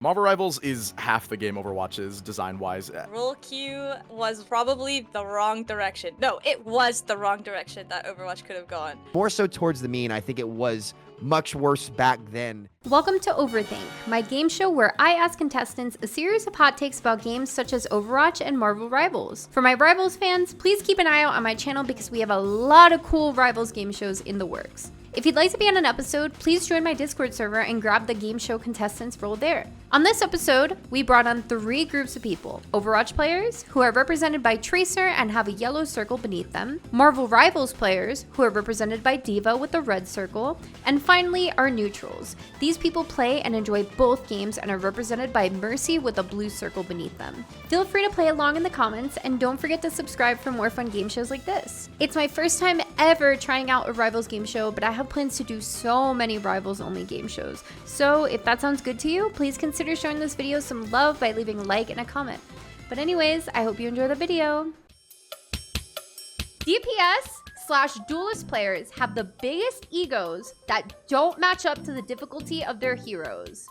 Marvel Rivals is half the game Overwatch is design-wise. Role queue was probably the wrong direction. No, it was the wrong direction that Overwatch could have gone. More so towards the mean, I think it was much worse back then. Welcome to Overthink, my game show where I ask contestants a series of hot takes about games such as Overwatch and Marvel Rivals. For my Rivals fans, please keep an eye out on my channel because we have a lot of cool Rivals game shows in the works. If you'd like to be on an episode, please join my Discord server and grab the game show contestants role there. On this episode, we brought on 3 groups of people: Overwatch players, who are represented by Tracer and have a yellow circle beneath them, Marvel Rivals players, who are represented by Diva with a red circle, and finally, our neutrals. These people play and enjoy both games and are represented by Mercy with a blue circle beneath them. Feel free to play along in the comments, and don't forget to subscribe for more fun game shows like this. It's my first time ever trying out a Rivals game show, but I have plans to do so many Rivals only game shows. So if that sounds good to you, please consider showing this video some love by leaving a like and a comment. But anyways, I hope you enjoy the video. DPS/Duelist players have the biggest egos that don't match up to the difficulty of their heroes.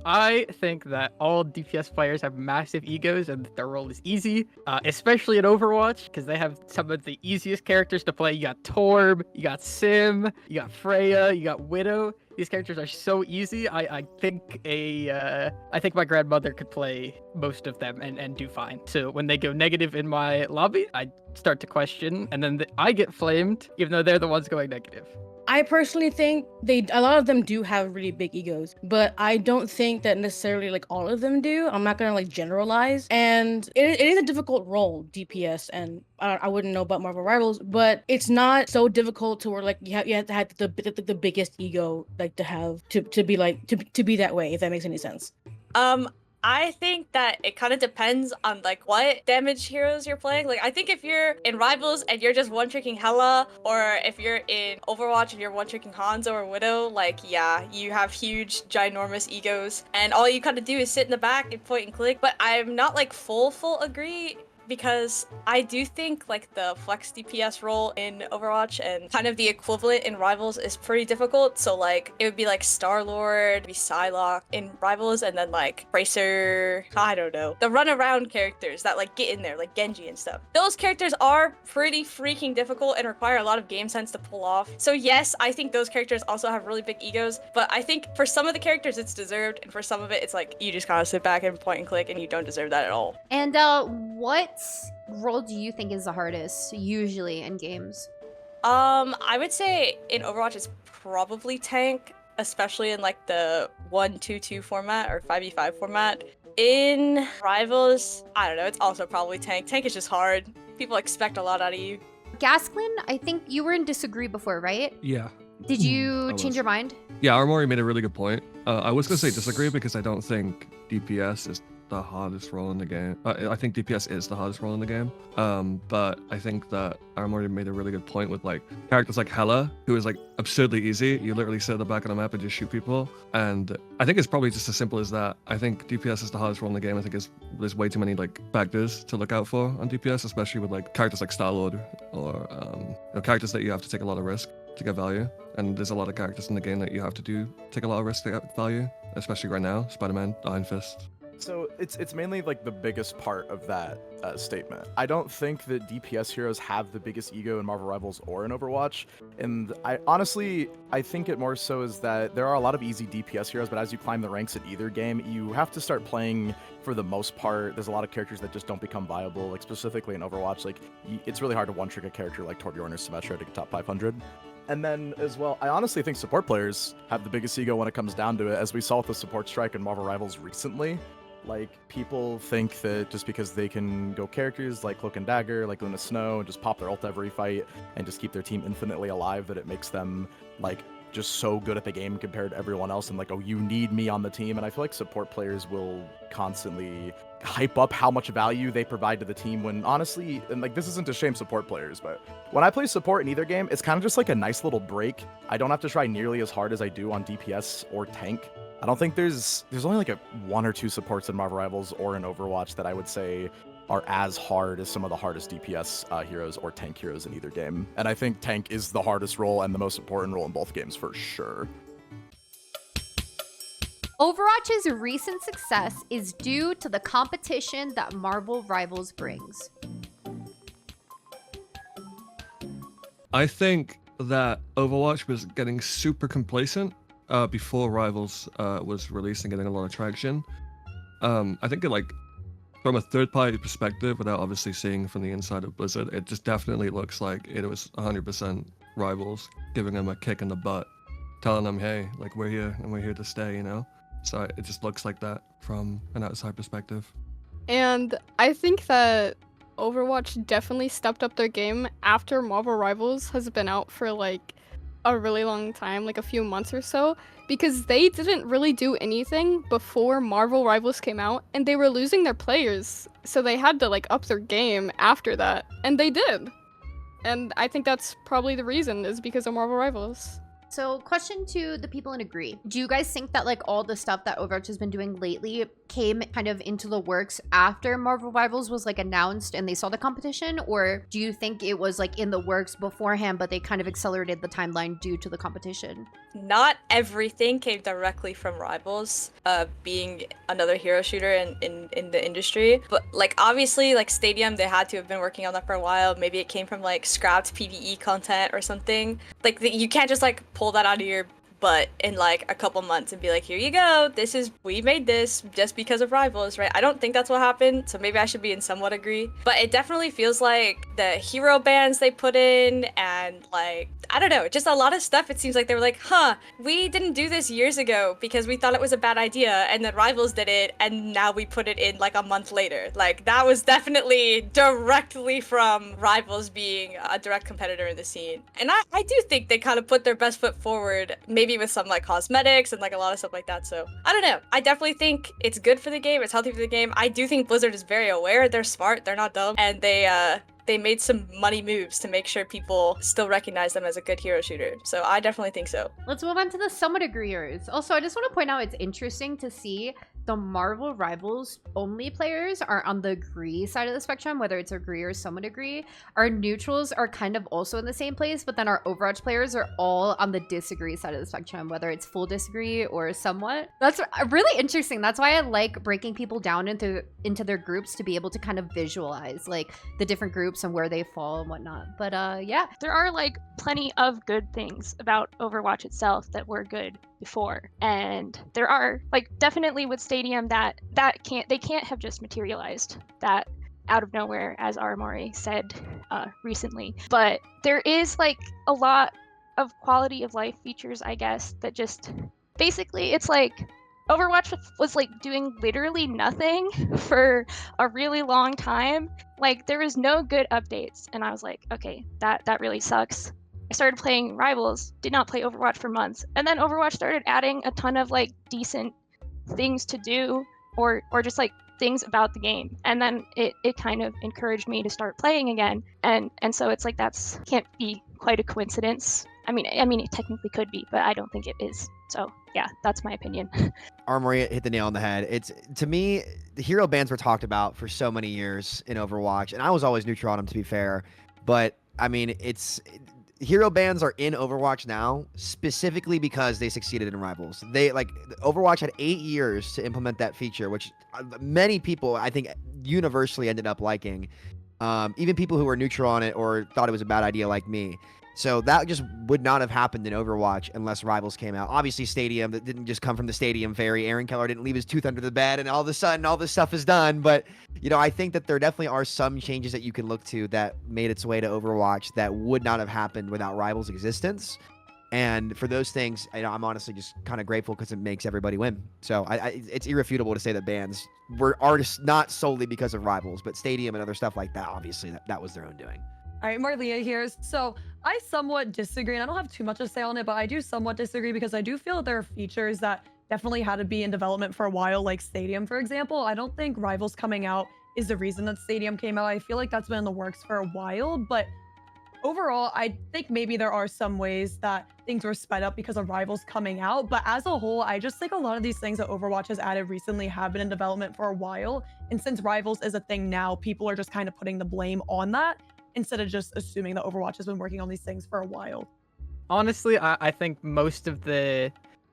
I think that all DPS players have massive egos and that their role is easy, especially in Overwatch, because they have some of the easiest characters to play. You got Torb, you got Sim, you got Freya, you got Widow. These characters are so easy. I think my grandmother could play most of them and do fine. So when they go negative in my lobby, I start to question, and then I get flamed, even though they're the ones going negative. I personally think a lot of them do have really big egos, but I don't think that necessarily like all of them do. I'm not gonna like generalize, and it is a difficult role, DPS, and I wouldn't know about Marvel Rivals, but it's not so difficult to where like you have to have the biggest ego like to have to be like to be that way, if that makes any sense. I think that it kind of depends on like what damage heroes you're playing. Like I think if you're in Rivals and you're just one-tricking Hela, or if you're in Overwatch and you're one-tricking Hanzo or Widow, like yeah, you have huge, ginormous egos, and all you kind of do is sit in the back and point and click. But I'm not like full agree, because I do think like the flex DPS role in Overwatch and kind of the equivalent in Rivals is pretty difficult. So like it would be like Star-Lord, be Psylocke in Rivals, and then like Tracer, I don't know, the run around characters that like get in there, like Genji and stuff. Those characters are pretty freaking difficult and require a lot of game sense to pull off. So yes, I think those characters also have really big egos, but I think for some of the characters it's deserved, and for some of it it's like you just kind of sit back and point and click and you don't deserve that at all. And what role do you think is the hardest usually in games? I would say in Overwatch it's probably tank, especially in like the 1-2-2 format or 5v5 format. In Rivals, I don't know, it's also probably tank. Tank is just hard. People expect a lot out of you. Gasklin, I think you were in disagree before, right? Yeah. Did you change your mind? Yeah, Armory made a really good point. I was going to say disagree because I don't think DPS is the hardest role in the game. I think DPS is the hardest role in the game. But I think that Armory made a really good point with like characters like Hela, who is like absurdly easy. You literally sit at the back of the map and just shoot people. And I think it's probably just as simple as that. I think DPS is the hardest role in the game. I think there's way too many like factors to look out for on DPS, especially with like characters like Star-Lord or characters that you have to take a lot of risk to get value. And there's a lot of characters in the game that you have to take a lot of risk to get value, especially right now. Spider-Man, Iron Fist. So it's mainly like the biggest part of that statement. I don't think that DPS heroes have the biggest ego in Marvel Rivals or in Overwatch. And I think it more so is that there are a lot of easy DPS heroes, but as you climb the ranks in either game, you have to start playing for the most part. There's a lot of characters that just don't become viable, like specifically in Overwatch. Like it's really hard to one-trick a character like Torbjorn or Symmetra to get top 500. And then as well, I honestly think support players have the biggest ego when it comes down to it, as we saw with the support strike in Marvel Rivals recently. Like, people think that just because they can go characters like Cloak and Dagger, like Luna Snow, and just pop their ult every fight and just keep their team infinitely alive, that it makes them, like, just so good at the game compared to everyone else, and like, oh, you need me on the team. And I feel like support players will constantly hype up how much value they provide to the team, when honestly, and like, this isn't to shame support players, but when I play support in either game, it's kind of just like a nice little break. I don't have to try nearly as hard as I do on DPS or tank. I don't think there's only like 1 or 2 supports in Marvel Rivals or in Overwatch that I would say are as hard as some of the hardest DPS heroes or tank heroes in either game. And I think tank is the hardest role and the most important role in both games for sure. Overwatch's recent success is due to the competition that Marvel Rivals brings. I think that Overwatch was getting super complacent before Rivals was released and getting a lot of traction. I think from a third-party perspective, without obviously seeing from the inside of Blizzard, it just definitely looks like it was 100% Rivals giving them a kick in the butt, telling them, hey, like, we're here and we're here to stay, you know? So it just looks like that from an outside perspective. And I think that Overwatch definitely stepped up their game after Marvel Rivals has been out for like a really long time, like a few months or so, because they didn't really do anything before Marvel Rivals came out, and they were losing their players, so they had to like up their game after that, and they did. And I think that's probably the reason, is because of Marvel Rivals. So, question to the people in Agree. Do you guys think that like all the stuff that Overwatch has been doing lately came kind of into the works after Marvel Rivals was like announced and they saw the competition? Or do you think it was like in the works beforehand, but they kind of accelerated the timeline due to the competition? Not everything came directly from Rivals, being another hero shooter in the industry. But like obviously like Stadium, they had to have been working on that for a while. Maybe it came from like scrapped PvE content or something. Like you can't just like pull that out of your butt in like a couple months and be like, here you go, we made this just because of Rivals, right? I don't think that's what happened, so maybe I should be in somewhat agree. But it definitely feels like the hero bans they put in, and like, I don't know, just a lot of stuff. It seems like they were like, we didn't do this years ago because we thought it was a bad idea, and then Rivals did it, and now we put it in like a month later. Like, that was definitely directly from Rivals being a direct competitor in the scene. And I do think they kind of put their best foot forward, maybe with some like cosmetics and like a lot of stuff like that. So I don't know, I definitely think it's good for the game, it's healthy for the game. I do think Blizzard is very aware, they're smart, they're not dumb, and they made some money moves to make sure people still recognize them as a good hero shooter. So I definitely think so. Let's move on to the somewhat agreeers. Also, I just want to point out it's interesting to see the Marvel Rivals only players are on the agree side of the spectrum, whether it's agree or somewhat agree. Our neutrals are kind of also in the same place, but then our Overwatch players are all on the disagree side of the spectrum, whether it's full disagree or somewhat. That's really interesting. That's why I like breaking people down into their groups, to be able to kind of visualize like the different groups and where they fall and whatnot. But yeah. There are like plenty of good things about Overwatch itself that were good before, and there are like definitely with Stadium that they can't have just materialized that out of nowhere, as Aramori said recently. But there is like a lot of quality of life features, I guess, that just basically, it's like Overwatch was like doing literally nothing for a really long time. Like, there was no good updates, and I was like, okay, that really sucks. I started playing Rivals, did not play Overwatch for months, and then Overwatch started adding a ton of like decent things to do, or just like things about the game, and then it kind of encouraged me to start playing again, and so it's like that's can't be quite a coincidence. I mean it technically could be, but I don't think it is. So yeah, that's my opinion. Armory hit the nail on the head. It's, to me, the hero bans were talked about for so many years in Overwatch, and I was always neutral on them, to be fair. But I mean, hero bans are in Overwatch now specifically because they succeeded in Rivals. Overwatch had 8 years to implement that feature, which many people, I think, universally ended up liking. Even people who were neutral on it or thought it was a bad idea, like me. So that just would not have happened in Overwatch unless Rivals came out. Obviously, Stadium, that didn't just come from the Stadium fairy. Aaron Keller didn't leave his tooth under the bed, and all of a sudden, all this stuff is done. But, you know, I think that there definitely are some changes that you can look to that made its way to Overwatch that would not have happened without Rivals' existence. And for those things, I'm honestly just kind of grateful because it makes everybody win. So it's irrefutable to say that bans are not solely because of Rivals, but Stadium and other stuff like that, obviously, that was their own doing. All right, Marlia here. So I somewhat disagree, and I don't have too much to say on it, but I do somewhat disagree because I do feel there are features that definitely had to be in development for a while, like Stadium, for example. I don't think Rivals coming out is the reason that Stadium came out. I feel like that's been in the works for a while, but overall, I think maybe there are some ways that things were sped up because of Rivals coming out, but as a whole, I just think a lot of these things that Overwatch has added recently have been in development for a while, and since Rivals is a thing now, people are just kind of putting the blame on that, instead of just assuming that Overwatch has been working on these things for a while. Honestly, I think most of the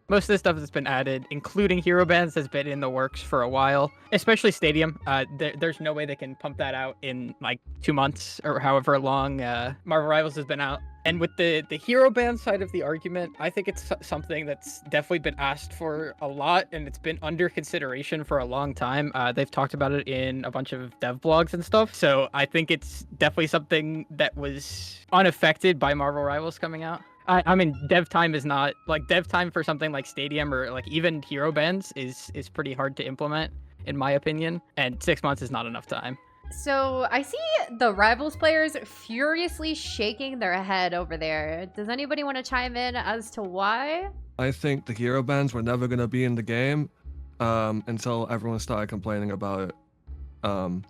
Most of the stuff that's been added, including hero bands, has been in the works for a while, especially Stadium. There's no way they can pump that out in like 2 months or however long Marvel Rivals has been out. And with the hero band side of the argument, I think it's something that's definitely been asked for a lot, and it's been under consideration for a long time. They've talked about it in a bunch of dev blogs and stuff. So I think it's definitely something that was unaffected by Marvel Rivals coming out. I mean, dev time is not like dev time for something like Stadium or like even hero bands is pretty hard to implement, in my opinion. And 6 months is not enough time. So I see the Rivals players furiously shaking their head over there. Does anybody want to chime in as to why? I think the hero bands were never gonna be in the game until everyone started complaining about it.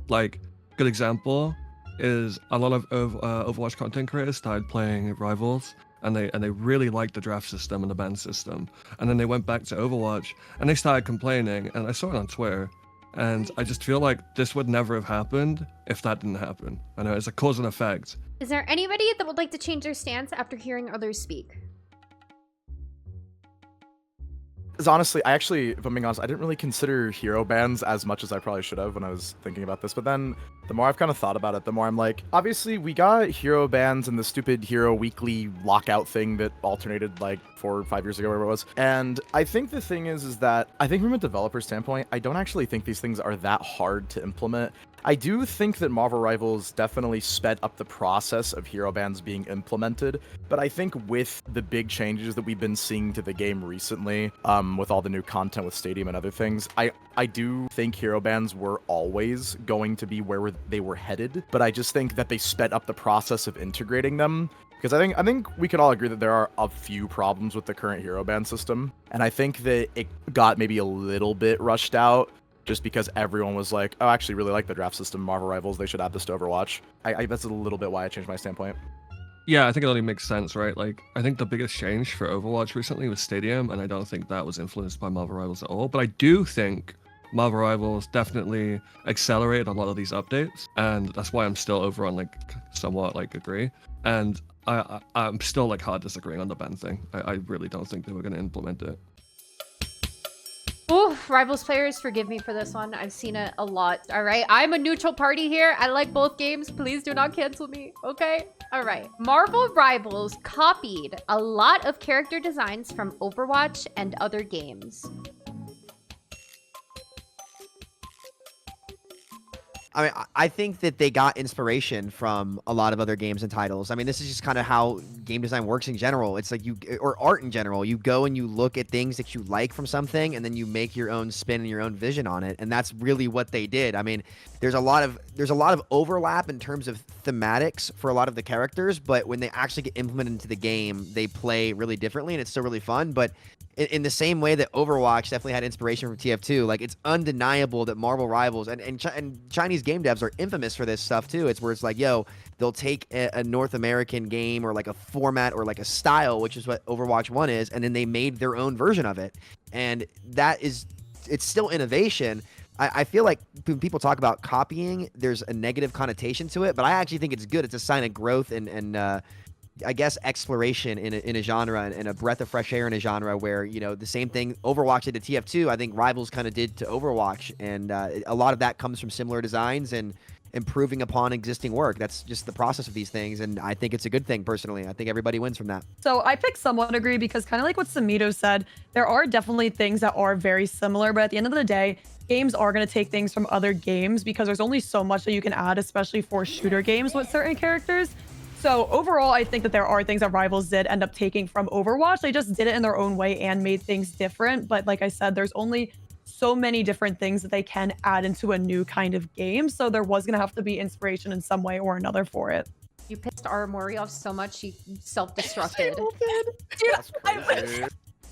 Like, good example is a lot of Overwatch content creators started playing Rivals, and they really liked the draft system and the band system, and then they went back to Overwatch and they started complaining, and I saw it on Twitter. And I just feel like this would never have happened if that didn't happen. I know it's a cause and effect. Is there anybody that would like to change their stance after hearing others speak? Because honestly, if I'm being honest, I didn't really consider hero bands as much as I probably should have when I was thinking about this. But then the more I've kind of thought about it, the more I'm like, obviously we got hero bands and the stupid hero weekly lockout thing that alternated like 4 or 5 years ago, whatever it was. And I think the thing is that I think from a developer standpoint, I don't actually think these things are that hard to implement. I do think that Marvel Rivals definitely sped up the process of hero bands being implemented, but I think with the big changes that we've been seeing to the game recently, with all the new content with Stadium and other things, I do think hero bands were always going to be where they were headed, but I just think that they sped up the process of integrating them. Because I think we can all agree that there are a few problems with the current hero band system, and I think that it got maybe a little bit rushed out just because everyone was like, oh, I actually really like the draft system, Marvel Rivals, they should add this to Overwatch. That's a little bit why I changed my standpoint. Yeah, I think it only makes sense, right? Like, I think the biggest change for Overwatch recently was Stadium, and I don't think that was influenced by Marvel Rivals at all. But I do think Marvel Rivals definitely accelerated a lot of these updates, and that's why I'm still over on like somewhat like agree. And I'm still like hard disagreeing on the ban thing. I really don't think they were going to implement it. Oh, Rivals players, forgive me for this one. I've seen it a lot. All right, I'm a neutral party here. I like both games. Please do not cancel me, okay? All right, Marvel Rivals copied a lot of character designs from Overwatch and other games. I mean, I think that they got inspiration from a lot of other games and titles. I mean, this is just kind of how game design works in general. It's like or art in general. You go and you look at things that you like from something, and then you make your own spin and your own vision on it. And that's really what they did. I mean, there's a lot of overlap in terms of thematics for a lot of the characters, but when they actually get implemented into the game, they play really differently, and it's still really fun. But in the same way that Overwatch definitely had inspiration from TF2, like it's undeniable that Marvel Rivals and Chinese game devs are infamous for this stuff too. It's where it's like, yo, they'll take a North American game or like a format or like a style, which is what Overwatch 1 is, and then they made their own version of it. And it's still innovation. I feel like when people talk about copying, there's a negative connotation to it, but I actually think it's good. It's a sign of growth and I guess exploration in a genre and a breath of fresh air in a genre where, you know, the same thing Overwatch did to TF2, I think Rivals kind of did to Overwatch. And a lot of that comes from similar designs and improving upon existing work. That's just the process of these things. And I think it's a good thing, personally. I think everybody wins from that. So I picked somewhat agree because kind of like what Samito said, there are definitely things that are very similar, but at the end of the day, games are going to take things from other games because there's only so much that you can add, especially for shooter games with certain characters. So overall, I think that there are things that Rivals did end up taking from Overwatch. They just did it in their own way and made things different. But like I said, there's only so many different things that they can add into a new kind of game. So there was going to have to be inspiration in some way or another for it. You pissed Aramori off so much she self-destructed.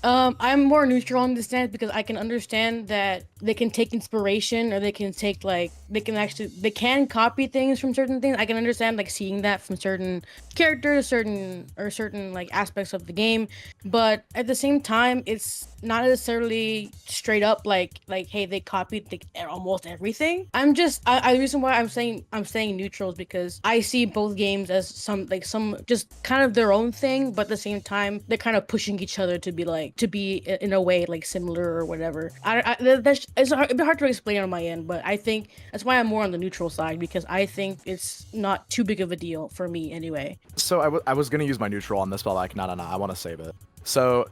I'm more neutral on this stance because I can understand that they can take inspiration or they can take they can copy things from certain things. I can understand like seeing that from certain characters, certain like aspects of the game, but at the same time, it's not necessarily straight up like hey, they copied almost everything. The reason why I'm saying neutral is because I see both games as some just kind of their own thing, but at the same time they're kind of pushing each other to be like, like to be in a way like similar or whatever. It's a bit hard to explain on my end, but I think that's why I'm more on the neutral side, because I think it's not too big of a deal for me anyway. So I was gonna use my neutral on this, but like no, I want to save it. So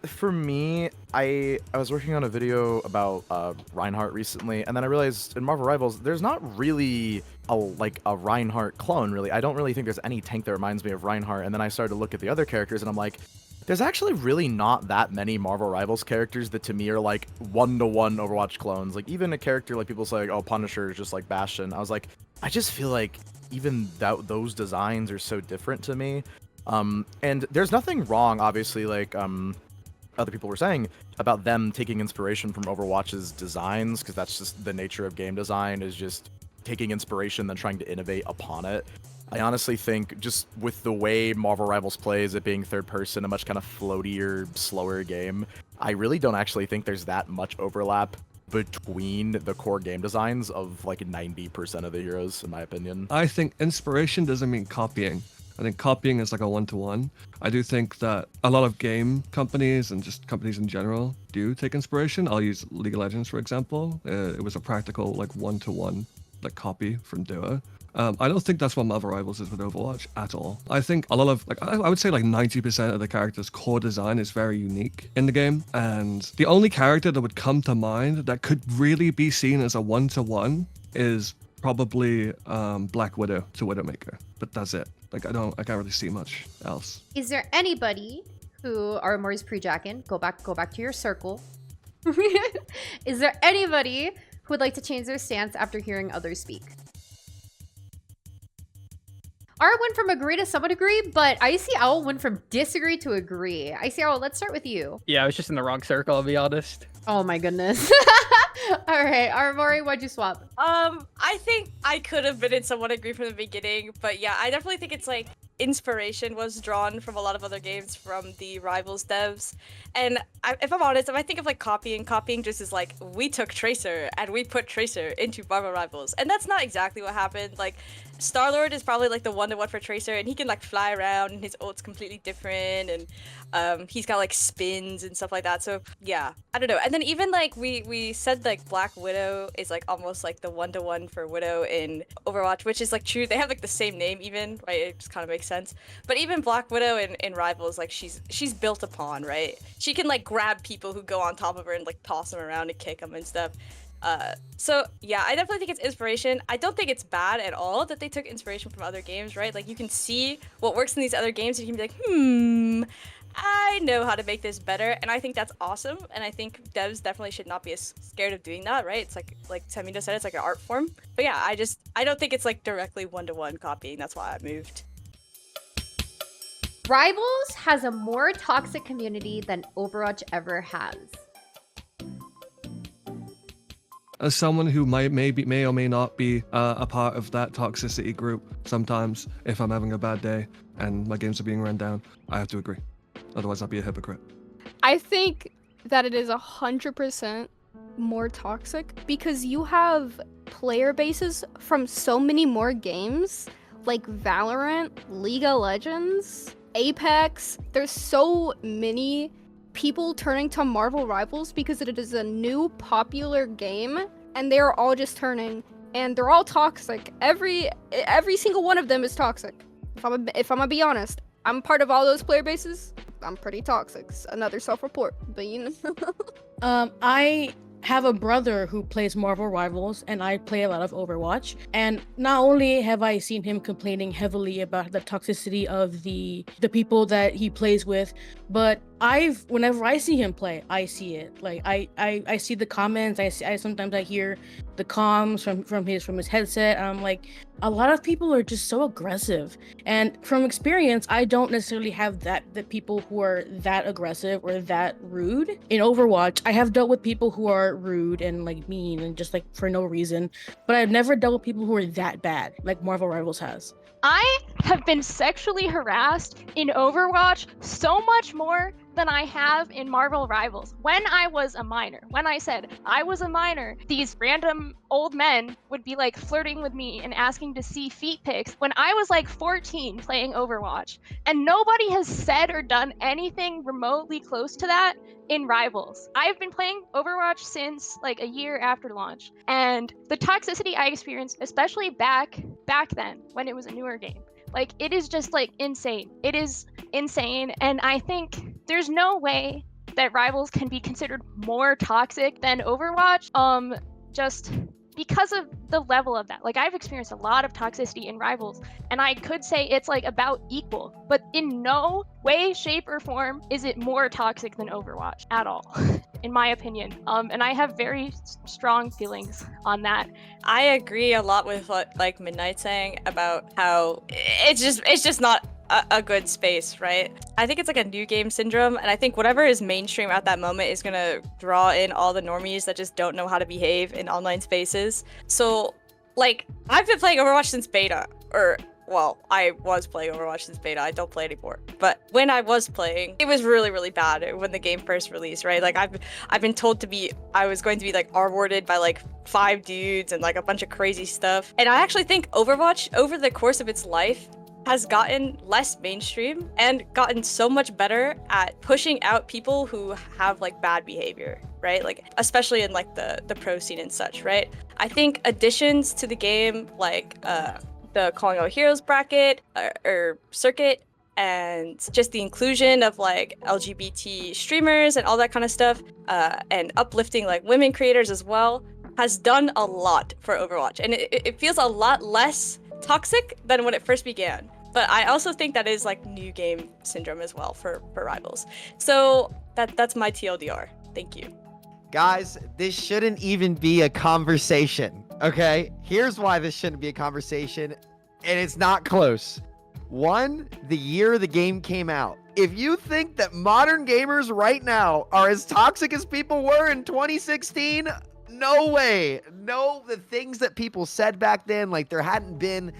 for me, I was working on a video about Reinhardt recently, and then I realized in Marvel Rivals there's not really a Reinhardt clone, really. I don't really think there's any tank that reminds me of Reinhardt, and then I started to look at the other characters, and I'm like, there's actually really not that many Marvel Rivals characters that to me are like one-to-one Overwatch clones. Like even a character like people say, like, oh, Punisher is just like Bastion. I was like, I just feel like even those designs are so different to me. And there's nothing wrong, obviously, like other people were saying about them taking inspiration from Overwatch's designs, because that's just the nature of game design, is just taking inspiration then trying to innovate upon it. I honestly think just with the way Marvel Rivals plays, it being third person, a much kind of floatier, slower game, I really don't actually think there's that much overlap between the core game designs of like 90% of the heroes, in my opinion. I think inspiration doesn't mean copying. I think copying is like a one-to-one. I do think that a lot of game companies and just companies in general do take inspiration. I'll use League of Legends, for example. It was a practical like one-to-one like copy from Duo. I don't think that's what Marvel Rivals is with Overwatch at all. I think a lot of, like, I would say like 90% of the character's core design is very unique in the game. And the only character that would come to mind that could really be seen as a one-to-one is probably Black Widow to Widowmaker. But that's it. Like, I can't really see much else. Is there anybody who, Armori's pre-jacking, go back to your circle. Is there anybody who would like to change their stance after hearing others speak? Art went from agree to somewhat agree, but Icy Owl went from disagree to agree. Icy Owl, let's start with you. Yeah, I was just in the wrong circle, I'll be honest. Oh my goodness. All right, Armori, why'd you swap? I think I could have been in somewhat agree from the beginning, but yeah, I definitely think it's like inspiration was drawn from a lot of other games from the Rivals devs. And if I'm honest, if I think of like copying just is like, we took Tracer and we put Tracer into Marvel Rivals. And that's not exactly what happened. Like, Star-Lord is probably like the one-to-one for Tracer, and he can like fly around and his ult's completely different, and he's got like spins and stuff like that. So yeah, I don't know. And then even like we said like Black Widow is like almost like the one-to-one for Widow in Overwatch, which is like true. They have like the same name even, right? It just kind of makes sense. But even Black Widow in Rivals, like she's built upon, right? She can like grab people who go on top of her and like toss them around and kick them and stuff. So yeah, I definitely think it's inspiration. I don't think it's bad at all that they took inspiration from other games, right? Like you can see what works in these other games and you can be like, I know how to make this better, and I think that's awesome. And I think devs definitely should not be as scared of doing that, right? It's like Tamino said, it's like an art form. But yeah, I don't think it's like directly one-to-one copying. That's why I moved. Rivals has a more toxic community than Overwatch ever has. As someone who may or may not be a part of that toxicity group, sometimes if I'm having a bad day and my games are being run down, I have to agree. Otherwise, I'll be a hypocrite. I think that it is 100% more toxic because you have player bases from so many more games, like Valorant, League of Legends, Apex. There's so many people turning to Marvel Rivals because it is a new popular game, and they're all just turning, and they're all toxic. Every single one of them is toxic. If I'm gonna be honest, I'm part of all those player bases. I'm pretty toxic. Another self-report, but you know. I have a brother who plays Marvel Rivals, and I play a lot of Overwatch. And not only have I seen him complaining heavily about the toxicity of the people that he plays with, but whenever I see him play, I see it. Like I see the comments. Sometimes I hear the comms from his headset. And I'm like, a lot of people are just so aggressive. And from experience, I don't necessarily have the people who are that aggressive or that rude. In Overwatch, I have dealt with people who are rude and like mean and just like for no reason, but I've never dealt with people who are that bad like Marvel Rivals has. I have been sexually harassed in Overwatch so much more than I have in Marvel Rivals. When I was a minor, when I said I was a minor, these random old men would be like flirting with me and asking to see feet pics when I was like 14 playing Overwatch. And nobody has said or done anything remotely close to that in Rivals. I've been playing Overwatch since like a year after launch, and the toxicity I experienced, especially back then when it was a newer game, like it is just like insane. It is insane, and I think there's no way that Rivals can be considered more toxic than Overwatch. Just because of the level of that. Like I've experienced a lot of toxicity in Rivals, and I could say it's like about equal, but in no way, shape, or form is it more toxic than Overwatch at all, in my opinion. And I have very strong feelings on that. I agree a lot with what like Midnight's saying about how it's just not a good space, right? I think it's like a new game syndrome, and I think whatever is mainstream at that moment is gonna draw in all the normies that just don't know how to behave in online spaces. So, like, I've been playing Overwatch since beta, or well, I was playing Overwatch since beta. I don't play anymore. But when I was playing, it was really, really bad when the game first released, right? Like I've been told I was going to be like R-worded by like 5 dudes and like a bunch of crazy stuff. And I actually think Overwatch, over the course of its life, has gotten less mainstream and gotten so much better at pushing out people who have like bad behavior, right? Like especially in like the pro scene and such, right? I think additions to the game like the calling out heroes bracket or circuit, and just the inclusion of like LGBT streamers and all that kind of stuff, and uplifting like women creators as well, has done a lot for Overwatch, and it feels a lot less toxic than when it first began. But I also think that is like new game syndrome as well for Rivals. So that's my TLDR. Thank you. Guys, this shouldn't even be a conversation, okay? Here's why this shouldn't be a conversation, and it's not close. 1, the year the game came out. If you think that modern gamers right now are as toxic as people were in 2016, no way. No, the things that people said back then, like there hadn't been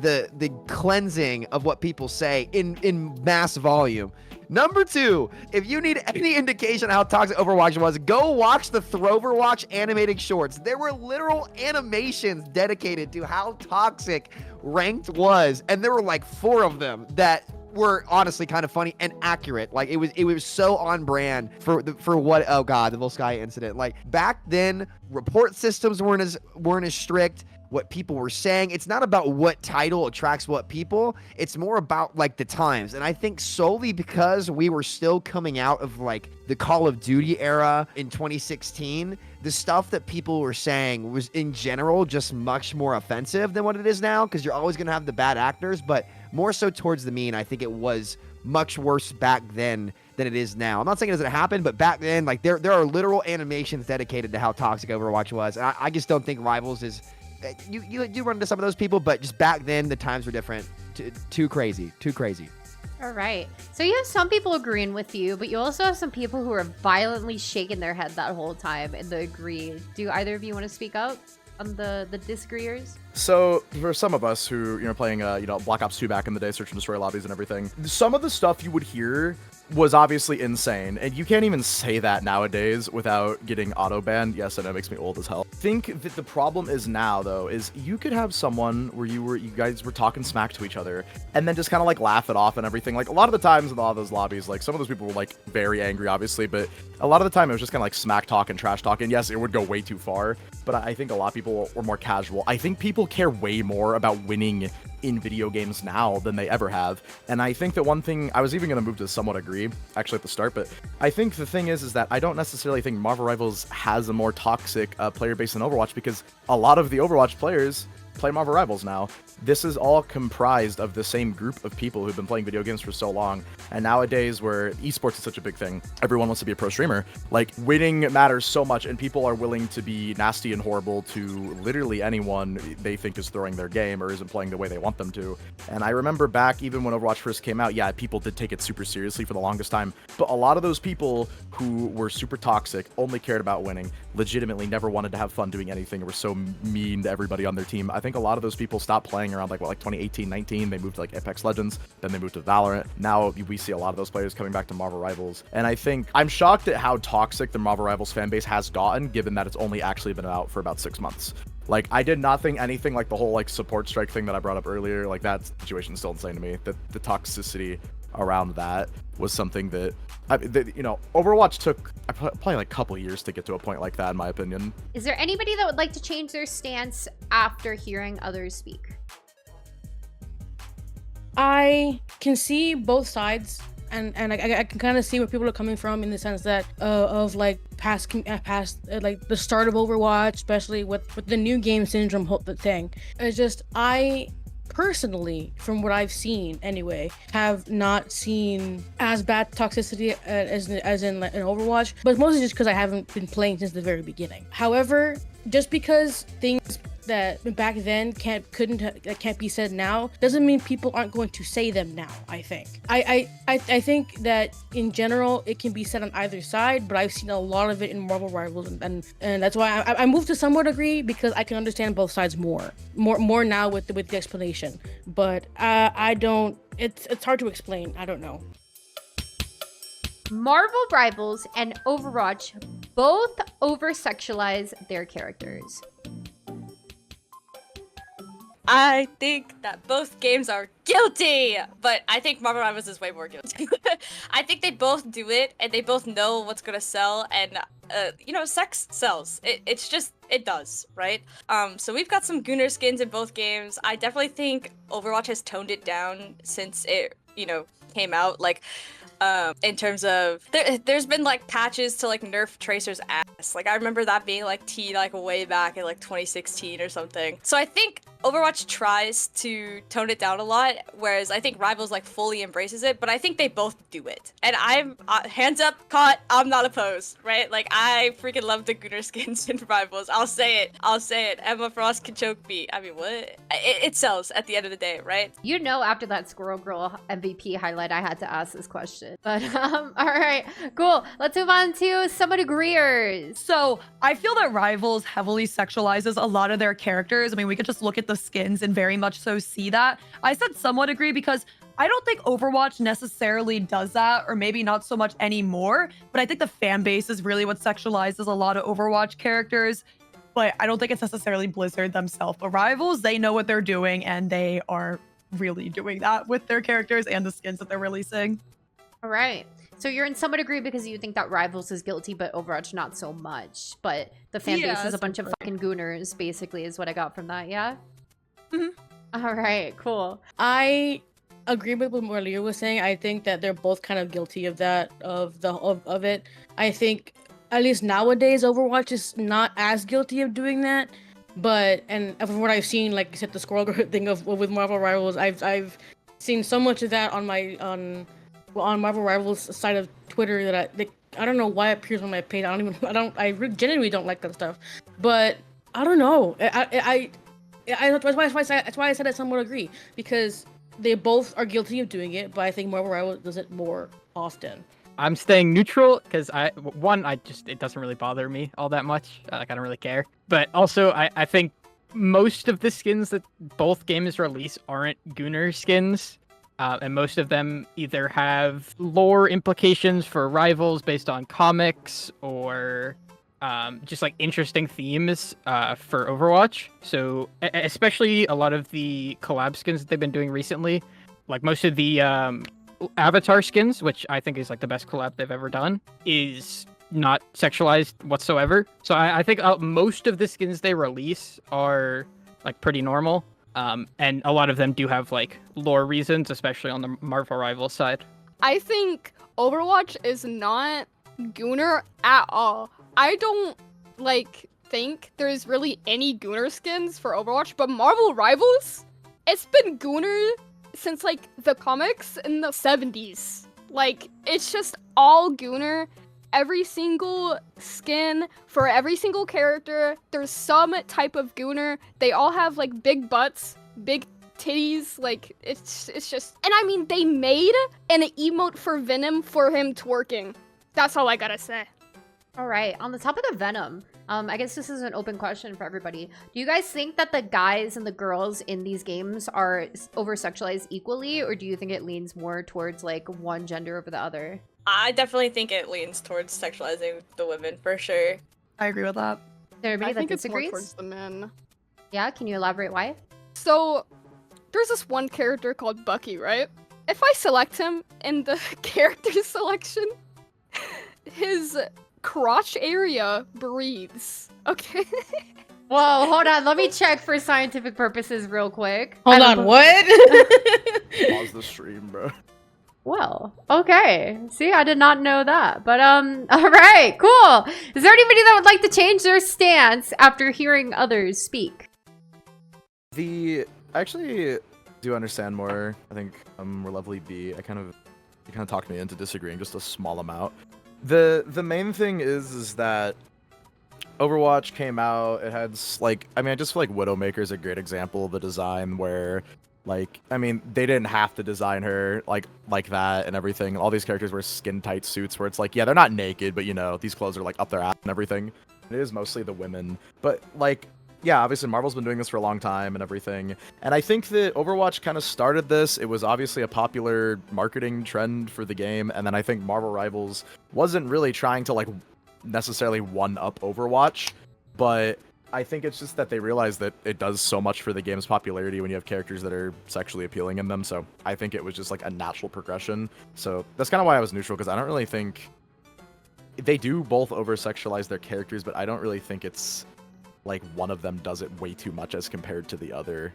the cleansing of what people say in mass volume. Number 2, if you need any indication of how toxic Overwatch was, go watch the Throverwatch animated shorts. There were literal animations dedicated to how toxic ranked was, and there were like 4 of them that were honestly kind of funny and accurate. Like it was so on brand for what, oh god, the Volskaya incident. Like back then, report systems weren't as strict. What people were saying, it's not about what title attracts what people, it's more about like the times. And I think solely because we were still coming out of like the Call of Duty era in 2016, the stuff that people were saying was in general just much more offensive than what it is now, because you're always going to have the bad actors, but more so towards the mean. I think it was much worse back then than it is now. I'm not saying it doesn't happen, but back then, like there are literal animations dedicated to how toxic Overwatch was. And I just don't think Rivals is... You do run into some of those people, but just back then the times were different. Too crazy. All right. So you have some people agreeing with you, but you also have some people who are violently shaking their head that whole time in the agree. Do either of you want to speak up on the disagreeers? So for some of us who, playing, Black Ops 2 back in the day, search and destroy lobbies and everything, some of the stuff you would hear was obviously insane, and you can't even say that nowadays without getting auto-banned. Yes, I know, it makes me old as hell. I think that the problem is now, though, is you could have someone where you guys were talking smack to each other, and then just kind of like laugh it off and everything. Like a lot of the times in a lot of those lobbies, like some of those people were like very angry, obviously, but a lot of the time it was just kind of like smack talk and trash talk, and yes, it would go way too far, but I think a lot of people were more casual. I think people care way more about winning in video games now than they ever have. And I think that one thing, I was even going to move to somewhat agree actually at the start, but I think the thing is that I don't necessarily think Marvel Rivals has a more toxic player base than Overwatch, because a lot of the Overwatch players play Marvel Rivals now. This is all comprised of the same group of people who've been playing video games for so long. And nowadays, where esports is such a big thing, everyone wants to be a pro streamer. Like, winning matters so much, and people are willing to be nasty and horrible to literally anyone they think is throwing their game or isn't playing the way they want them to. And I remember back, even when Overwatch first came out, yeah, people did take it super seriously for the longest time. But a lot of those people who were super toxic, only cared about winning, legitimately never wanted to have fun doing anything, or were so mean to everybody on their team. I think a lot of those people stopped playing around like 2018, 19. They moved to like Apex Legends, then they moved to Valorant. Now we see a lot of those players coming back to Marvel Rivals. And I think I'm shocked at how toxic the Marvel Rivals fan base has gotten, given that it's only actually been out for about 6 months. Like, I did not think anything like the whole like support strike thing that I brought up earlier, like that situation is still insane to me. The toxicity around that was something that, Overwatch took probably like a couple years to get to a point like that, in my opinion. Is there anybody that would like to change their stance after hearing others speak? I can see both sides, and I can kind of see where people are coming from in the sense that of like past like the start of Overwatch, especially with the new game syndrome thing. It's just I personally, from what I've seen anyway, have not seen as bad toxicity as in Overwatch, but mostly just because I haven't been playing since the very beginning. However, just because things that back then can't be said now doesn't mean people aren't going to say them now. I think I think that in general it can be said on either side, but I've seen a lot of it in Marvel Rivals, and that's why I moved to somewhat agree, because I can understand both sides more now with the explanation. But I don't. It's hard to explain. I don't know. Marvel Rivals and Overwatch both oversexualize their characters. I think that both games are guilty, but I think Marvel Rivals is way more guilty. I think they both do it, and they both know what's gonna sell, and sex sells. It does, right? So we've got some Gunnar skins in both games. I definitely think Overwatch has toned it down since it, came out. Like, in terms of there's been like patches to like nerf Tracer's ass. Like I remember that being like like way back in like 2016 or something. So I think Overwatch tries to tone it down a lot, whereas I think Rivals like fully embraces it, but I think they both do it. And I'm hands up, caught, I'm not opposed, right? Like I freaking love the Gunnar skins in Rivals. I'll say it. Emma Frost can choke me. I mean, what? It sells at the end of the day, right? After that Squirrel Girl MVP highlight, I had to ask this question. But all right, cool. Let's move on to Somewhat Agreeers. So I feel that Rivals heavily sexualizes a lot of their characters. I mean, we could just look at the skins and very much so see that. I said somewhat agree because I don't think Overwatch necessarily does that, or maybe not so much anymore, but I think the fan base is really what sexualizes a lot of Overwatch characters. But I don't think it's necessarily Blizzard themselves. But Rivals, they know what they're doing, and they are really doing that with their characters and the skins that they're releasing. All right. So you're in somewhat agree because you think that Rivals is guilty, but Overwatch not so much. But the fan base is a bunch of fucking gooners, basically, is what I got from that, yeah? Mm-hmm. All right, cool. I agree with what Leah was saying. I think that they're both kind of guilty of that, of it. I think, at least nowadays, Overwatch is not as guilty of doing that. But, and from what I've seen, like you said, the Squirrel Girl thing with Marvel Rivals, I've seen so much of that on Marvel Rivals side of Twitter that I don't know why it appears on my page. I genuinely don't like that stuff. But I don't know. That's why I said I somewhat agree, because they both are guilty of doing it, but I think Marvel Rivals does it more often. I'm staying neutral because it doesn't really bother me all that much. Like I don't really care. But also I think most of the skins that both games release aren't Gunnar skins. And most of them either have lore implications for Rivals based on comics or just like interesting themes for Overwatch. So especially a lot of the collab skins that they've been doing recently, like most of the Avatar skins, which I think is like the best collab they've ever done, is not sexualized whatsoever. So I think most of the skins they release are like pretty normal. And a lot of them do have like lore reasons, especially on the Marvel Rivals side. I think Overwatch is not Gunnar at all. I don't think there's really any Gunnar skins for Overwatch, but Marvel Rivals, it's been Gunnar since like the comics in the 70s. Like it's just all Gunnar. Every single skin for every single character, there's some type of Gunnar. They all have like big butts, big titties. Like it's just, and I mean they made an emote for Venom for him twerking. That's all I gotta say. All right, on the topic of Venom, I guess this is an open question for everybody. Do you guys think that the guys and the girls in these games are over-sexualized equally, or do you think it leans more towards like one gender over the other? I definitely think it leans towards sexualizing the women for sure. I agree with that. There I that think it's more disagrees? towards the men. Yeah, can you elaborate why? So, there's this one character called Bucky, right? If I select him in the character selection, his crotch area breathes. Okay. Whoa, hold on. Let me check for scientific purposes real quick. Hold on, what? Pause the stream, bro. Well, okay. See, I did not know that. But, all right, cool. Is there anybody that would like to change their stance after hearing others speak? I actually do understand more. I think we're lovely B. You kind of talked me into disagreeing just a small amount. The main thing is that Overwatch came out. It had like, I mean, I just feel like Widowmaker is a great example of the design where, like, I mean, they didn't have to design her like that and everything. All these characters wear skin tight suits where it's like, yeah, they're not naked, but you know, these clothes are like up their ass and everything. It is mostly the women, but like, yeah, obviously Marvel's been doing this for a long time and everything. And I think that Overwatch kind of started this. It was obviously a popular marketing trend for the game. And then I think Marvel Rivals wasn't really trying to like necessarily one-up Overwatch, but I think it's just that they realized that it does so much for the game's popularity when you have characters that are sexually appealing in them. So I think it was just like a natural progression. So that's kind of why I was neutral, because I don't really think they do both over-sexualize their characters, but I don't really think it's like one of them does it way too much as compared to the other.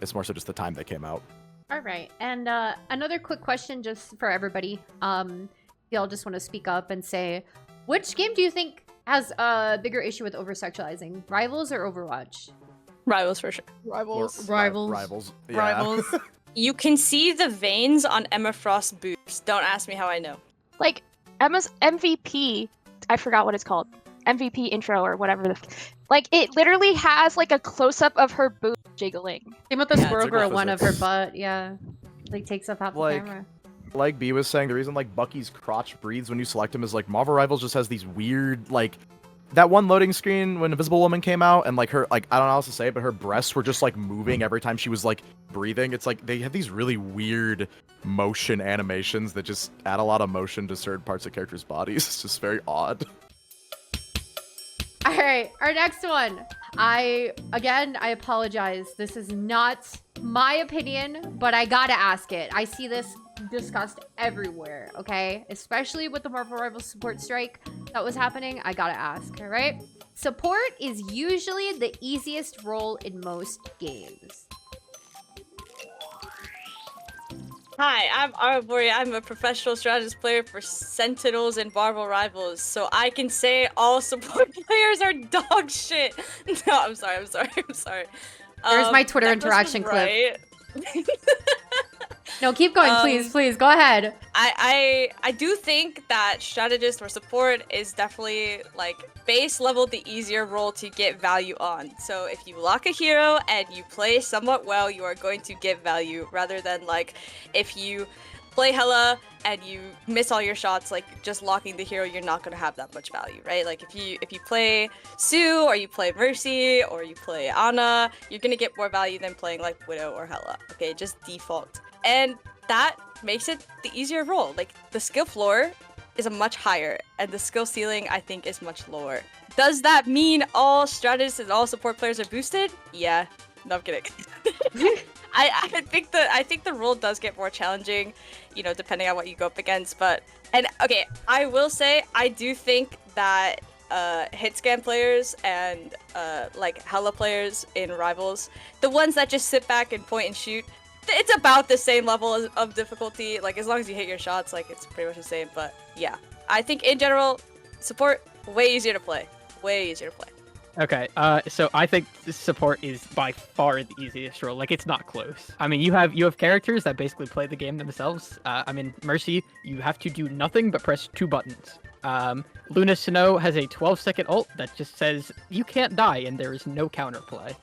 It's more so just the time they came out. All right. And another quick question just for everybody. Y'all just want to speak up and say, which game do you think has a bigger issue with over-sexualizing? Rivals or Overwatch? Rivals for sure. Rivals. Rivals. Yeah. Rivals. You can see the veins on Emma Frost's boobs. Don't ask me how I know. Like Emma's MVP, I forgot what it's called. MVP intro or whatever. Like it literally has like a close up of her boob jiggling. Same with the Yeah, squirrel it's a good girl one of her physics. butt. Yeah. Like takes up half the Like, camera. Like B was saying, the reason like Bucky's crotch breathes when you select him is like Marvel Rivals just has these weird, like, that one loading screen when Invisible Woman came out and like her, like, I don't know how else to say it, but her breasts were just like moving every time she was like breathing. It's like they have these really weird motion animations that just add a lot of motion to certain parts of characters' bodies. It's just very odd. All right, our next one. I apologize. This is not my opinion, but I gotta ask it. I see this discussed everywhere, okay? Especially with the Marvel Rivals support strike that was happening. I gotta ask, all right? Support is usually the easiest role in most games. Hi, I'm Arbori. I'm a professional strategist player for Sentinels and Marvel Rivals, so I can say all support players are dog shit. No, I'm sorry. There's my Twitter that person interaction was clip. right. No, keep going, please. Go ahead. I do think that strategist or support is definitely like base level the easier role to get value on. So if you lock a hero and you play somewhat well, you are going to get value rather than like if you play hella and you miss all your shots, like just locking the hero, you're not gonna have that much value, right? Like if you play Sue or you play Mercy or you play Ana, you're gonna get more value than playing like Widow or Hela. Okay, just default. And that makes it the easier role. Like the skill floor is a much higher and the skill ceiling I think is much lower. Does that mean all strategists and all support players are boosted? Yeah. No, I'm kidding. I think the role does get more challenging, you know, depending on what you go up against. But okay, I will say I do think that hit scan players and like Hela players in Rivals, the ones that just sit back and point and shoot, it's about the same level of difficulty. Like as long as you hit your shots, like it's pretty much the same. But yeah, I think in general, support way easier to play. Way easier to play. Okay, so I think support is by far the easiest role. Like, it's not close. I mean, you have characters that basically play the game themselves. I mean, Mercy, you have to do nothing but press 2 buttons. Luna Snow has a 12-second ult that just says, you can't die, and there is no counterplay.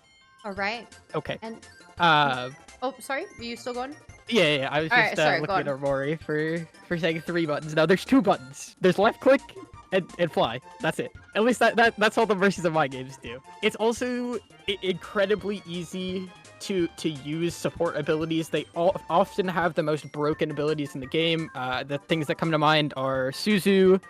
All right. Okay. And Oh, sorry. Are you still going? Yeah, I was just sorry, looking at Aurori for saying 3 buttons. No, there's 2 buttons. There's left click and fly. That's it. At least that's all the versions of my games do. It's also incredibly easy to use support abilities. They often have the most broken abilities in the game. The things that come to mind are Suzu,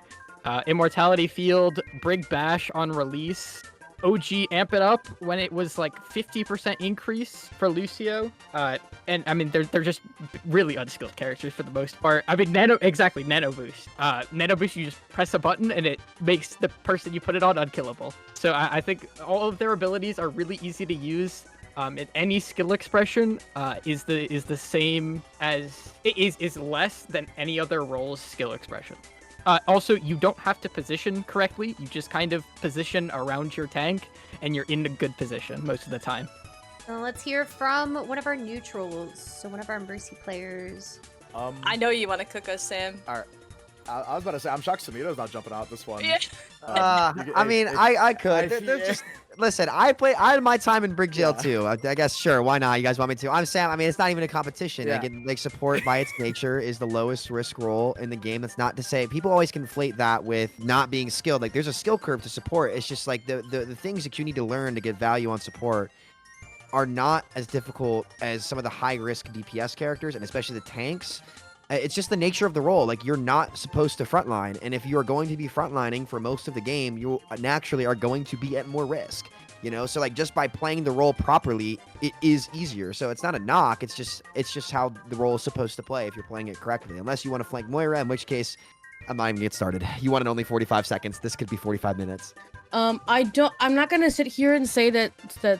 Immortality Field, Brig Bash on release, OG Amp It Up when it was like 50% increase for Lucio. And I mean, they're just really unskilled characters for the most part. I mean, Nano Boost. Nano Boost, you just press a button and it makes the person you put it on unkillable. So I think all of their abilities are really easy to use. And any skill expression is the same as is less than any other role's skill expression. Also, you don't have to position correctly. You just kind of position around your tank, and you're in a good position most of the time. Let's hear from one of our neutrals. So one of our Mercy players. I know you want to cook us, Sam. All right. I was about to say, I'm shocked Samito's not jumping out this one. Yeah. I mean, I could. There's just listen. I had my time in Brig Jail too. I guess sure. Why not? You guys want me to? I'm Sam. I mean, it's not even a competition. Yeah. Like support by its nature is the lowest risk role in the game. That's not to say people always conflate that with not being skilled. Like there's a skill curve to support. It's just like the things that you need to learn to get value on support are not as difficult as some of the high risk DPS characters, and especially the tanks. It's just the nature of the role. Like, you're not supposed to frontline, and if you are going to be frontlining for most of the game, you naturally are going to be at more risk, you know? So, like, just by playing the role properly, it is easier. So it's not a knock. It's just how the role is supposed to play if you're playing it correctly. Unless you want to flank Moira, in which case, I'm not even gonna get started. You want it only 45 seconds. This could be 45 minutes. I'm not gonna sit here and say that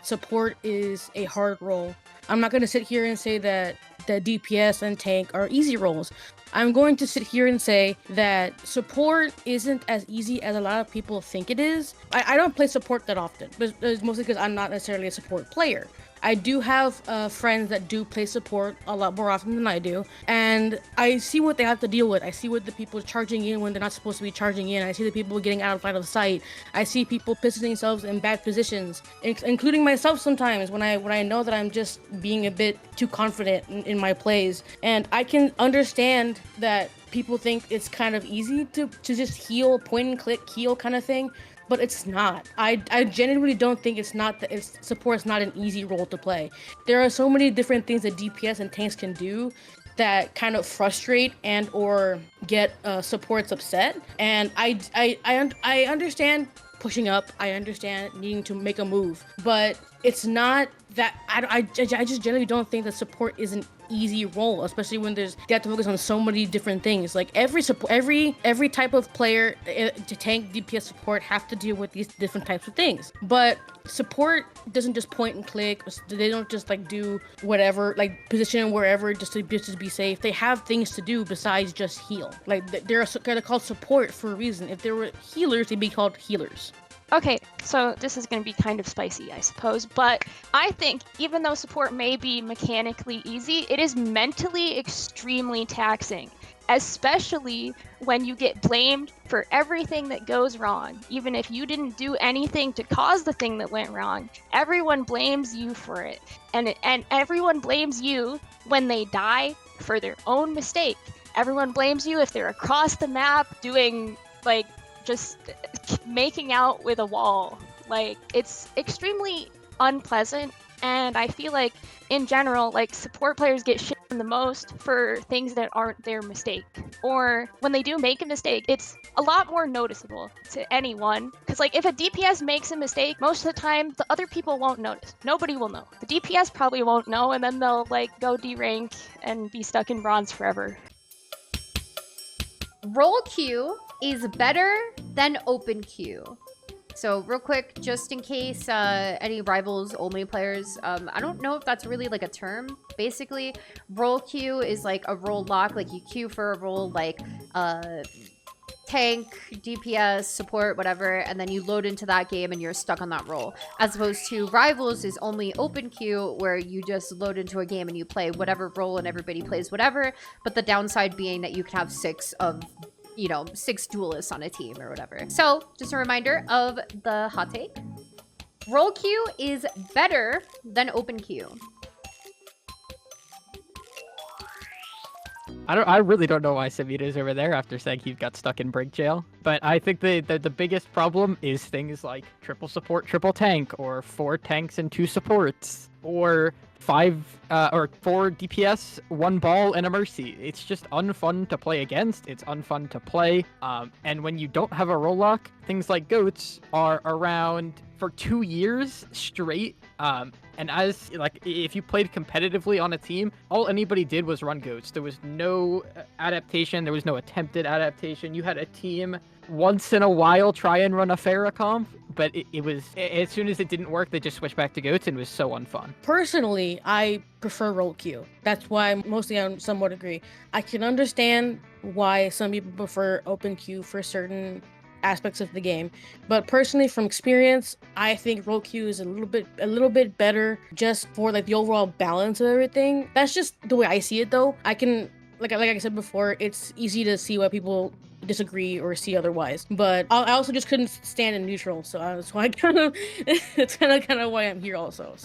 support is a hard role. I'm not gonna sit here and say that DPS and tank are easy roles. I'm going to sit here and say that support isn't as easy as a lot of people think it is. I don't play support that often, but it's mostly because I'm not necessarily a support player. I do have friends that do play support a lot more often than I do, and I see what they have to deal with. I see what the people charging in when they're not supposed to be charging in. I see the people getting out of line of sight. I see people positioning themselves in bad positions, including myself sometimes when I know that I'm just being a bit too confident in my plays. And I can understand that people think it's kind of easy to just heal, point and click, heal kind of thing. But it's not. I genuinely don't think support's not an easy role to play. There are so many different things that DPS and tanks can do that kind of frustrate and or get supports upset. And I understand pushing up. I understand needing to make a move, but it's not that I just generally don't think that support is an easy role, especially when they have to focus on so many different things. Like every type of player to tank, DPS, support have to deal with these different types of things. But support doesn't just point and click. They don't just like do whatever, like position wherever just to be safe. They have things to do besides just heal. Like they're called support for a reason. If there were healers, they'd be called healers. Okay, so this is going to be kind of spicy, I suppose, but I think even though support may be mechanically easy, it is mentally extremely taxing, especially when you get blamed for everything that goes wrong. Even if you didn't do anything to cause the thing that went wrong, everyone blames you for it. And everyone blames you when they die for their own mistake. Everyone blames you if they're across the map doing, like, just making out with a wall. Like, it's extremely unpleasant, and I feel like in general, like, support players get shit the most for things that aren't their mistake, or when they do make a mistake, it's a lot more noticeable to anyone, because like if a DPS makes a mistake, most of the time the other people won't notice. Nobody will know. The DPS probably won't know, and then they'll like go D-rank and be stuck in bronze forever. Roll queue is better than open queue. So real quick, just in case any rivals only players, I don't know if that's really like a term. Basically, roll queue is like a role lock, like you queue for a role like tank, DPS, support, whatever, and then you load into that game and you're stuck on that role. As opposed to rivals is only open queue, where you just load into a game and you play whatever role and everybody plays whatever, but the downside being that you can have 6 duelists on a team or whatever. So just a reminder of the hot take. Roll queue is better than open queue. I really don't know why Savita's over there after saying he got stuck in break jail. But I think the biggest problem is things like triple support, triple tank, or 4 tanks and 2 supports, or 4 DPS, 1 ball, and a mercy. It's just unfun to play against. It's unfun to play. And when you don't have a roll lock, things like goats are around for 2 years straight. And as like if you played competitively on a team, all anybody did was run goats. There was no adaptation. There was no attempted adaptation. You had a team once in a while try and run a Pharah comp, but it was as soon as it didn't work, they just switched back to goats, and it was so unfun. Personally, I prefer roll queue. That's why mostly I somewhat agree. I can understand why some people prefer open queue for certain aspects of the game, but personally, from experience, I think roll queue is a little bit better just for like the overall balance of everything. That's just the way I see it, though. I can like I said before, it's easy to see why people disagree or see otherwise, but I also just couldn't stand in neutral, so that's why it's kind of why I'm here also.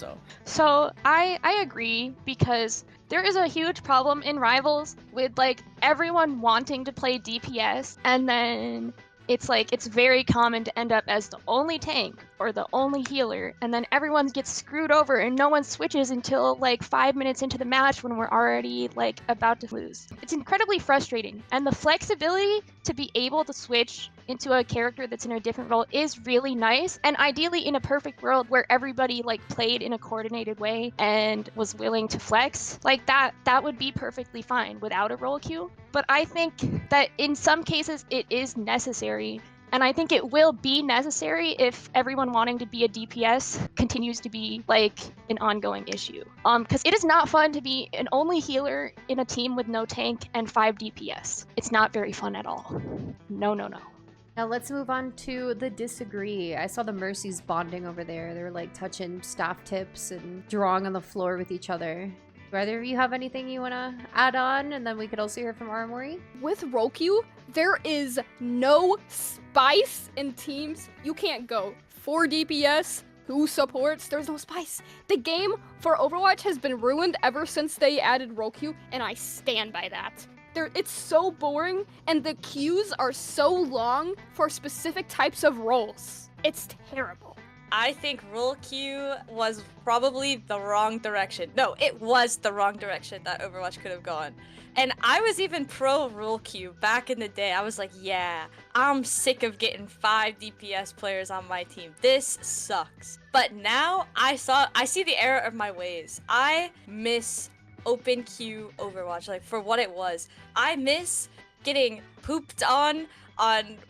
So I agree, because there is a huge problem in Rivals with like everyone wanting to play DPS, and then it's very common to end up as the only tank or the only healer, and then everyone gets screwed over and no one switches until like 5 minutes into the match when we're already like about to lose. It's incredibly frustrating, and the flexibility to be able to switch into a character that's in a different role is really nice, and ideally in a perfect world where everybody like played in a coordinated way and was willing to flex, like that would be perfectly fine without a role queue. But I think that in some cases it is necessary, and I think it will be necessary if everyone wanting to be a DPS continues to be like an ongoing issue. Because it is not fun to be an only healer in a team with no tank and 5 DPS. It's not very fun at all. No. Now let's move on to the disagree. I saw the Mercies bonding over there. They were like touching staff tips and drawing on the floor with each other. Do either of you have anything you want to add on? And then we could also hear from Armory. With Roku, there is no spice in teams. You can't go 4 DPS, 2 supports. There's no spice. The game for Overwatch has been ruined ever since they added Roku, and I stand by that. It's so boring, and the queues are so long for specific types of roles. It's terrible. I think role queue was probably the wrong direction. No, it was the wrong direction that Overwatch could have gone. And I was even pro role queue back in the day. I was like, yeah, I'm sick of getting 5 DPS players on my team. This sucks. But now I see the error of my ways. I miss open queue Overwatch, like for what it was. I miss getting pooped on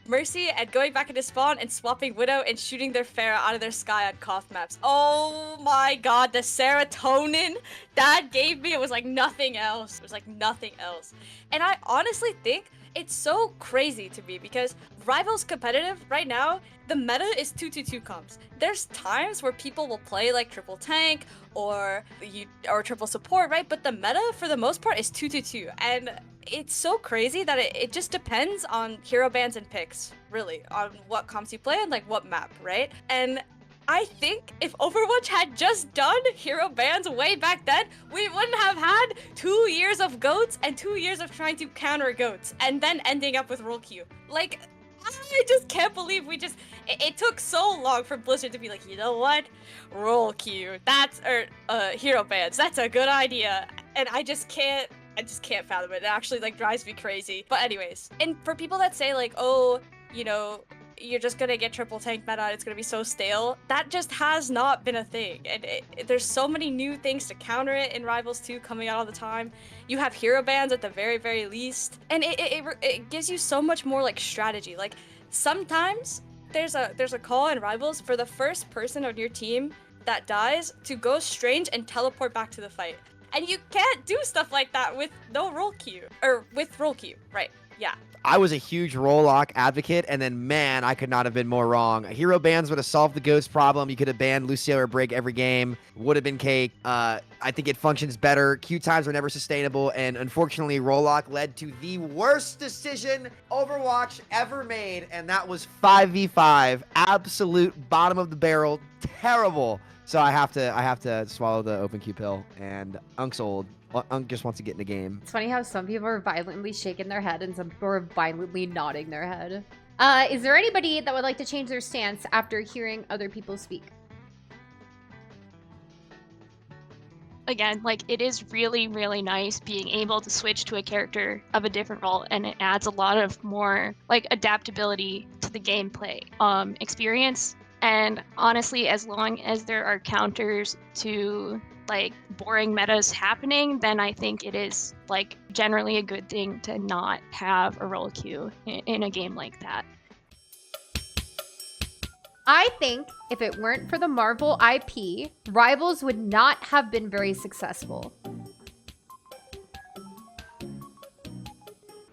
Mercy and going back into spawn and swapping Widow and shooting their Pharah out of their sky on cough maps. Oh my god, the serotonin that gave me, it was like nothing else. It was like nothing else. And I honestly think it's so crazy to me because Rivals competitive right now, the meta is 2-2-2 comps. There's times where people will play like triple tank or triple support, right? But the meta for the most part is 2-2-2. And it's so crazy that it just depends on hero bans and picks, really, on what comps you play and like what map, right? And I think if Overwatch had just done hero bans way back then, we wouldn't have had 2 years of goats and 2 years of trying to counter goats and then ending up with role queue. Like, I just can't believe it took so long for Blizzard to be like, you know what? Role queue, hero bans, that's a good idea. And I just can't fathom it. It actually like drives me crazy. But anyways, and for people that say like, oh, you know, you're just gonna get triple tank meta, it's gonna be so stale. That just has not been a thing. And there's so many new things to counter it in Rivals 2 coming out all the time. You have hero bans at the very, very least. And it gives you so much more like strategy. Like sometimes there's a call in Rivals for the first person on your team that dies to go strange and teleport back to the fight. And you can't do stuff like that with no role queue. Or with role queue, right? Yeah. I was a huge roll lock advocate, and then, man, I could not have been more wrong. Hero bans would have solved the ghost problem. You could have banned Lucio or Brig every game. Would have been cake. I think it functions better. Queue times are never sustainable, and unfortunately, roll lock led to the worst decision Overwatch ever made, and that was 5v5. Absolute bottom of the barrel. Terrible. So I have to swallow the open queue pill, and Unk's old. just wants to get in the game. It's funny how some people are violently shaking their head and some people are violently nodding their head. Is there anybody that would like to change their stance after hearing other people speak? Again, like, it is really, really nice being able to switch to a character of a different role, and it adds a lot of more like adaptability to the gameplay experience. And honestly, as long as there are counters to like boring metas happening, then I think it is like generally a good thing to not have a role queue in a game like that. I think if it weren't for the Marvel IP, Rivals would not have been very successful.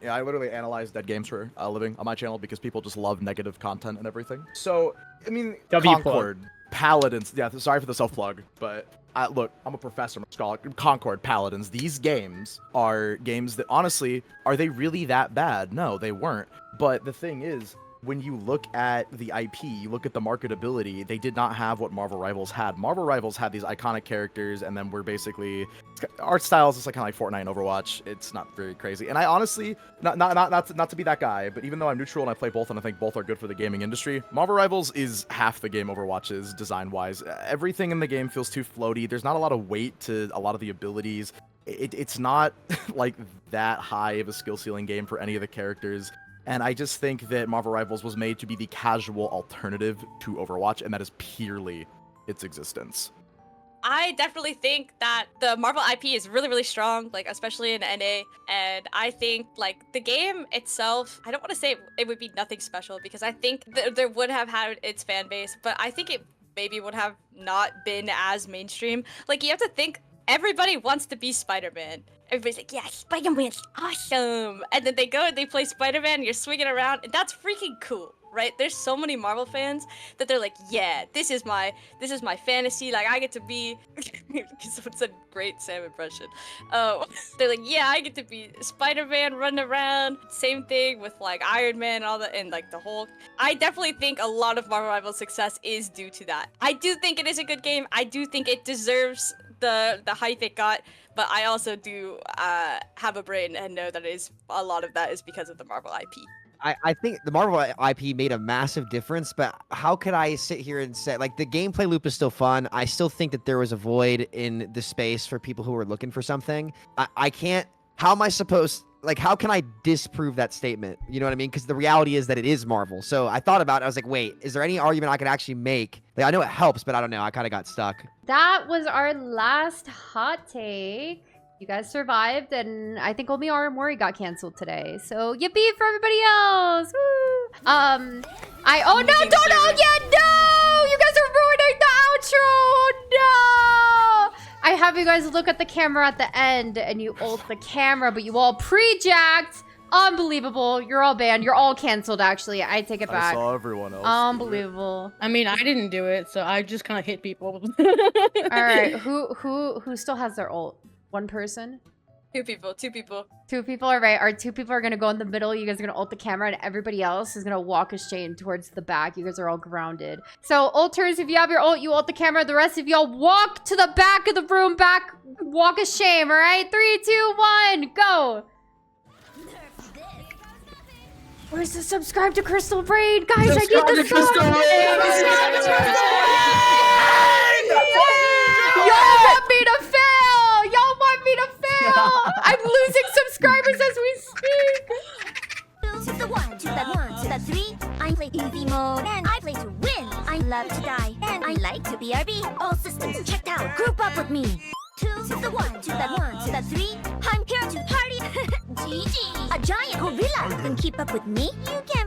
Yeah, I literally analyze dead games for a living on my channel because people just love negative content and everything. So, I mean, W plug. Concord, Paladins, yeah, sorry for the self-plug, but look, I'm a professor, I'm a scholar. Concord, Paladins, these games are games that, honestly, are they really that bad? No, they weren't. But the thing is, when you look at the IP, you look at the marketability, they did not have what Marvel Rivals had. Marvel Rivals had these iconic characters, and then we're basically, art styles is like kind of like Fortnite and Overwatch. It's not very crazy. And I honestly, not to be that guy, but even though I'm neutral and I play both and I think both are good for the gaming industry, Marvel Rivals is half the game Overwatch is design-wise. Everything in the game feels too floaty. There's not a lot of weight to a lot of the abilities. It's not like that high of a skill ceiling game for any of the characters. And I just think that Marvel Rivals was made to be the casual alternative to Overwatch, and that is purely its existence. I definitely think that the Marvel IP is really, really strong, like especially in NA. And I think like the game itself, I don't want to say it would be nothing special because I think there would have had its fan base, but I think it maybe would have not been as mainstream. Like you have to think everybody wants to be Spider-Man. Everybody's like, yeah, Spider-Man's awesome. And then they go and they play Spider-Man and you're swinging around and that's freaking cool, right? There's so many Marvel fans that they're like, yeah, this is my fantasy. Like I get to be, it's a great Sam impression. They're like, yeah, I get to be Spider-Man running around. Same thing with like Iron Man and all that, and like the Hulk. I definitely think a lot of Marvel Rivals' success is due to that. I do think it is a good game. I do think it deserves the hype it got, but I also do have a brain and know that a lot of that is because of the Marvel IP. I think the Marvel IP made a massive difference, but how could I sit here and say, like, the gameplay loop is still fun. I still think that there was a void in the space for people who were looking for something. I can't, how am I supposed, like, how can I disprove that statement? You know what I mean? Because the reality is that it is Marvel. So I thought about it. I was like, wait, is there any argument I could actually make? Like, I know it helps, but I don't know. I kind of got stuck. That was our last hot take. You guys survived, and I think only Mori got canceled today. So yippee for everybody else! Woo! Oh no, don't yet! No! You guys are ruining the outro! No! I have you guys look at the camera at the end, and you ult the camera, but you all pre-jacked. Unbelievable. You're all banned. You're all canceled, actually. I take it back. I saw everyone else. Unbelievable. I mean, I didn't do it, so I just kind of hit people. All right, who still has their ult? One person? Two people. Two people, all right. Our two people are gonna go in the middle. You guys are gonna ult the camera, and everybody else is gonna walk a chain towards the back. You guys are all grounded. So, ulters, if you have your ult, you ult the camera. The rest of y'all walk to the back of the room, walk a shame, all right? 3, 2, 1, go! Where's the subscribe to Crystal Braid? Guys, I need the sub! Y'all want me to fail! Y'all want me to fail! I'm losing subscribers as we speak! To the 1, to the 1, to the 3. I play easy mode, and I play to win. I love to die, and I like to BRB. All systems checked out, group up with me. 2 to the 1, to the 1, to the 3. I'm here to party. GG. A giant gorilla can keep up with me. You can